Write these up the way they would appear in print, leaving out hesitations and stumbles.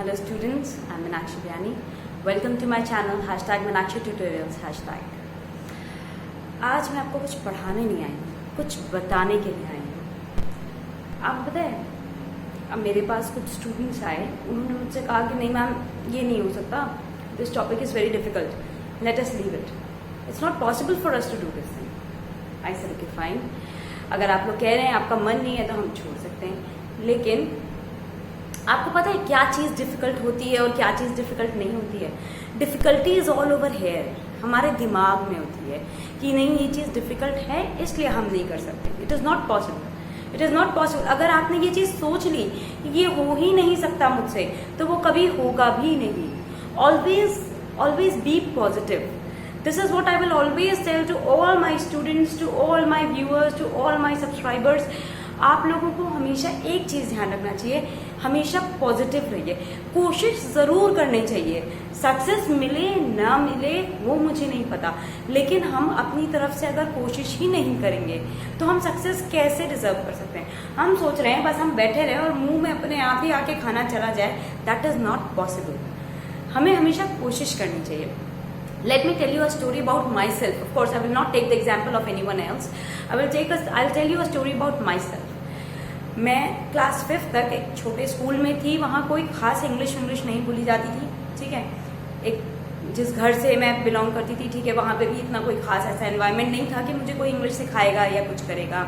Hello students, I'm Meenakshi Vyani. Welcome to my channel #Meenakshi Tutorials #. आज मैं आपको कुछ पढ़ाने नहीं आई हूँ, कुछ बताने के लिए आई हूँ। आप बताएं, अब मेरे पास कुछ स्टूडेंट्स आए, उन्होंने मुझसे कहा कि नहीं मैम ये नहीं हो सकता, this topic is very difficult, let us leave it, it's not possible for us to do this thing. I said okay fine, अगर आप लोग कह रहे हैं आपका मन नहीं है तो हम छोड़ सकते हैं, लेकिन आपको पता है क्या चीज़ डिफ़िकल्ट होती है और क्या चीज़ डिफ़िकल्ट नहीं होती है। Difficulty is all over here, हमारे दिमाग में होती है कि नहीं ये चीज़ डिफ़िकल्ट है इसलिए हम नहीं कर सकते। It is not possible, it is not possible. अगर आपने ये चीज़ सोच ली कि ये हो ही नहीं सकता मुझसे, तो वो कभी होगा भी नहीं। Always be positive. This is what I will always tell to all my students, to all my viewers, to all my subscribers. आप लोगों को हमेशा एक चीज़ ध्यान रखना चाहिए, हमेशा पॉजिटिव रहिए, कोशिश ज़रूर करनी चाहिए। सक्सेस मिले ना मिले वो मुझे नहीं पता, लेकिन हम अपनी तरफ से अगर कोशिश ही नहीं करेंगे तो हम सक्सेस कैसे डिजर्व कर सकते हैं। हम सोच रहे हैं बस हम बैठे रहें और मुंह में अपने आप ही आके खाना चला जाए, दैट इज़ नॉट पॉसिबल। हमें हमेशा कोशिश करनी चाहिए। Let me tell you a story about myself. Of course, I will not take the example of anyone else. I'll tell you a story about myself. मैं क्लास 5 तक एक छोटे school में थी, वहाँ कोई खास इंग्लिश नहीं बोली जाती थी, ठीक है। एक जिस घर से मैं बिलोंग करती थी, ठीक है, वहाँ पे भी इतना कोई खास ऐसा एनवायरनमेंट नहीं था कि मुझे कोई इंग्लिश सिखाएगा या कुछ करेगा,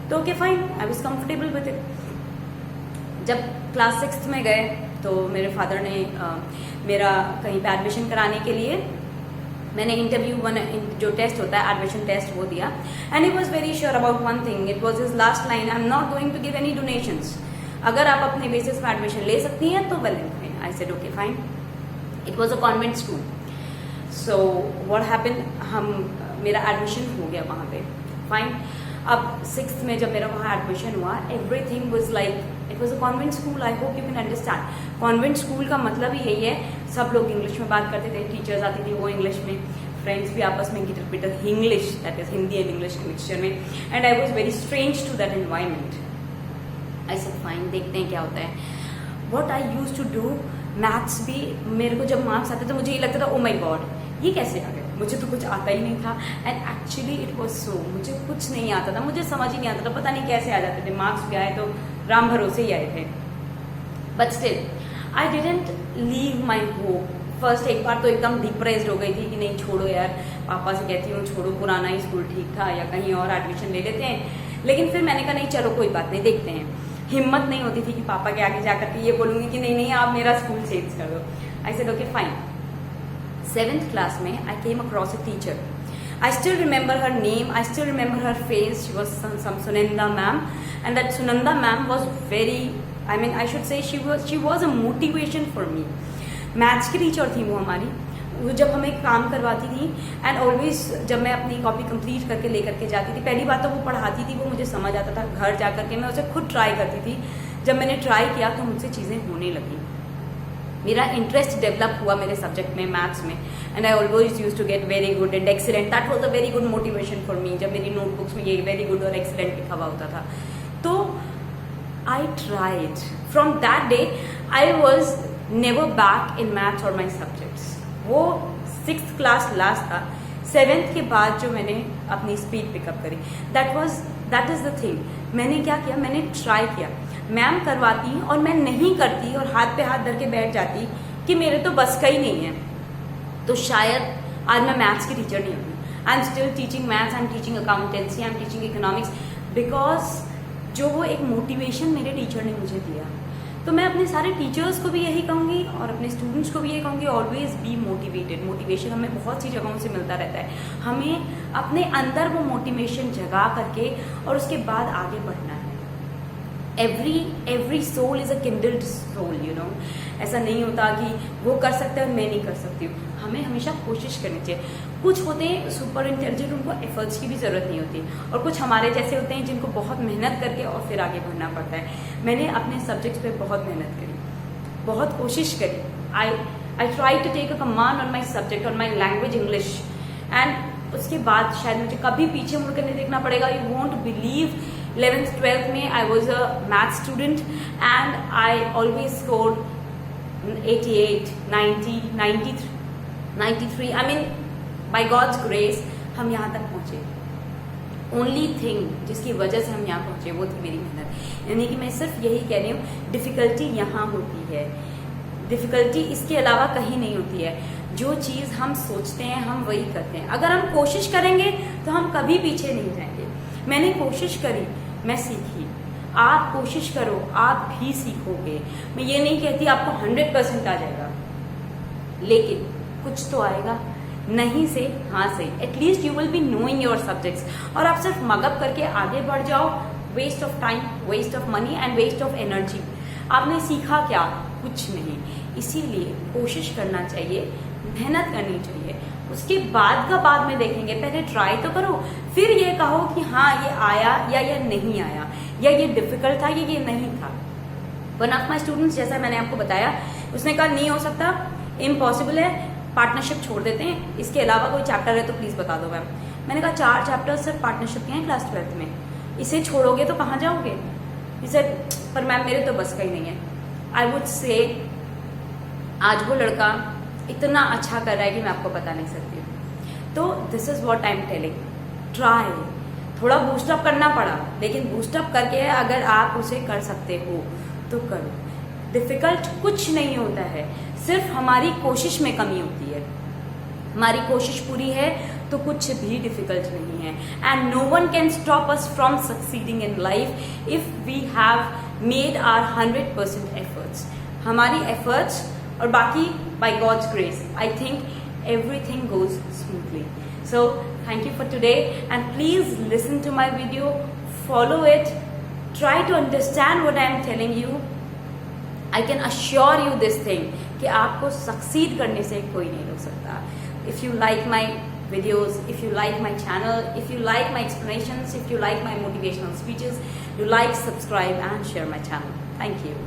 तो okay fine, I was comfortable with it. जब क्लास 6 में गए तो मेरे फादर ने मेरा कहीं पे एडमिशन कराने के लिए मैंने जो टेस्ट होता है एडमिशन टेस्ट वो दिया, and he was very sure about one thing, it was his last line, I am not going to give any donations, अगर आप अपने बेसिस पर एडमिशन ले सकती हैं तो well and fine. I said okay fine. It was a convent school, so what happened, मेरा admission हो गया वहाँ पे, फाइन। अब 6th में जब मेरा वहाँ एडमिशन हुआ, everything was like, it was a convent school, I hope you can understand. Convent school का मतलब ही यही है, सब लोग इंग्लिश में बात करते थे, टीचर्स आती थी वो इंग्लिश में, फ्रेंड्स भी आपस में English, that is Hindi and English के मिक्सचर में, and I was very strange to that environment. I said fine, देखते हैं क्या होता है। What I use to do, maths भी मेरे को जब मार्क्स आते तो मुझे ये लगता था ओ माई गॉड ये कैसे आ गए, मुझे तो कुछ आता ही नहीं था, and actually it was so, मुझे कुछ नहीं आता था, मुझे समझ ही नहीं आता था, पता नहीं कैसे आ जाते थे, मार्क्स भी आए तो राम भरोसे ही आए थे। But still I didn't leave my hope. First एक बार तो एकदम डिप्रेस्ड हो गई थी कि नहीं छोड़ो यार, पापा से कहती हूँ छोड़ो, पुराना ही स्कूल ठीक था या कहीं और एडमिशन ले लेते हैं, लेकिन फिर मैंने कहा नहीं चलो कोई बात नहीं, देखते हैं। हिम्मत नहीं होती थी कि पापा के आगे जाकर के ये बोलूँगी कि नहीं आप मेरा स्कूल चेंज कर दो। आई said okay fine. 7th class में I came across a teacher. I still remember her name, I still remember her face. She was some Sunanda ma'am, and that Sunanda ma'am was very, I mean I should say she was a motivation for me. Maths की teacher थी वो हमारी, वो जब हमें काम करवाती थी, एंड ऑलवेज जब मैं अपनी कॉपी कंप्लीट करके लेकर के जाती थी, पहली बात तो वो पढ़ाती थी, वो मुझे समझ आता था, घर जा कर के मैं उसे खुद ट्राई करती थी। जब मैंने ट्राई किया तो मुझसे चीज़ें होने लगी, मेरा इंटरेस्ट डेवलप हुआ मेरे सब्जेक्ट में, मैथ्स में, and I always use to get very good and excellent. That was a very good motivation for me, जब मेरी नोटबुक्स में ये वेरी गुड और एक्सीलेंट लिखा हुआ होता था। तो I tried, from that day I was never back in maths और माई सब्जेक्ट्स। वो 6th क्लास लास्ट था, 7th के बाद जो मैंने अपनी स्पीड पिकअप करी, दैट इज द थिंग। मैंने क्या किया, मैंने ट्राई किया, मैम करवाती और मैं नहीं करती और हाथ पे हाथ धर के बैठ जाती कि मेरे तो बस का ही नहीं है, तो शायद आज मैं मैथ्स की टीचर नहीं होती। I am still teaching maths, I am teaching accountancy, I am teaching economics, because जो वो एक मोटिवेशन मेरे टीचर ने मुझे दिया। तो मैं अपने सारे टीचर्स को भी यही कहूँगी और अपने स्टूडेंट्स को भी यही कहूँगी, ऑलवेज बी मोटिवेटेड। मोटिवेशन हमें बहुत सी जगहों से मिलता रहता है, हमें अपने अंदर वो मोटिवेशन जगा करके और उसके बाद आगे बढ़ना है। Every soul is a kindled soul, you know. ऐसा नहीं होता कि वो कर सकते हैं और मैं नहीं कर सकती हूँ, हमें हमेशा कोशिश करनी चाहिए। कुछ होते हैं सुपर इंटेलिजेंट, उनको एफर्ट्स की भी ज़रूरत नहीं होती, और कुछ हमारे जैसे होते हैं जिनको बहुत मेहनत करके और फिर आगे बढ़ना पड़ता है। मैंने अपने सब्जेक्ट्स पे बहुत मेहनत करी, बहुत कोशिश करी। I try to take a command on my subject, on my language English, and उसके बाद शायद मुझे कभी पीछे मुड़ कर नहीं देखना पड़ेगा। You won't believe 11th 12th में I was a math student and I always scored 88, 90, 93, I mean by God's grace हम यहाँ तक पहुँचे। ओनली थिंग जिसकी वजह से हम यहाँ पहुँचे वो थी मेरी मेहनत। यानी कि मैं सिर्फ यही कह रही हूँ, डिफ़िकल्टी यहाँ होती है, डिफ़िकल्टी इसके अलावा कहीं नहीं होती है। जो चीज़ हम सोचते हैं हम वही करते हैं। अगर हम कोशिश करेंगे तो हम कभी पीछे नहीं जाएंगे। मैंने कोशिश करी, मैं सीखी। आप कोशिश करो, आप भी सीखोगे। मैं ये नहीं कहती आपको 100% आ जाएगा, लेकिन कुछ तो आएगा। नहीं से हाँ से, at least you will be knowing your subjects. और आप सिर्फ मगअप करके आगे बढ़ जाओ, waste of time, waste of money and waste of energy. आपने सीखा क्या? कुछ नहीं। इसीलिए कोशिश करना चाहिए, मेहनत करनी चाहिए। उसके बाद का बाद में देखेंगे, पहले ट्राई तो करो, फिर ये कहो कि हाँ ये आया या ये नहीं आया, या ये डिफिकल्ट था या ये नहीं था। वन ऑफ माई स्टूडेंट्स, जैसा मैंने आपको बताया, उसने कहा नहीं हो सकता, इम्पॉसिबल है, पार्टनरशिप छोड़ देते हैं, इसके अलावा कोई चैप्टर है तो प्लीज़ बता दो मैम। मैंने कहा 4 चैप्टर्स सिर्फ पार्टनरशिप के हैं क्लास 12th में, इसे छोड़ोगे तो कहाँ जाओगे? इसे पर मैम मेरे तो बस का ही नहीं है। आई वुड से आज वो लड़का इतना अच्छा कर रहा है कि मैं आपको बता नहीं सकती हूँ। तो this is what I am telling, try. थोड़ा बूस्टअप करना पड़ा, लेकिन बूस्टअप करके अगर आप उसे कर सकते हो तो करो। डिफ़िकल्ट कुछ नहीं होता है, सिर्फ हमारी कोशिश में कमी होती है। हमारी कोशिश पूरी है तो कुछ भी डिफ़िकल्ट नहीं है। And no one can stop us from succeeding in life if we have made our 100% efforts. हमारी एफर्ट्स और बाकी by God's grace, I think everything goes smoothly. So thank you for today, and please listen to my video, follow it, try to understand what I am telling you. I can assure you this thing कि आपको succeed करने से कोई नहीं रोक सकता। If you like my videos, if you like my channel, if you like my explanations, if you like my motivational speeches, do like, subscribe and share my channel. Thank you.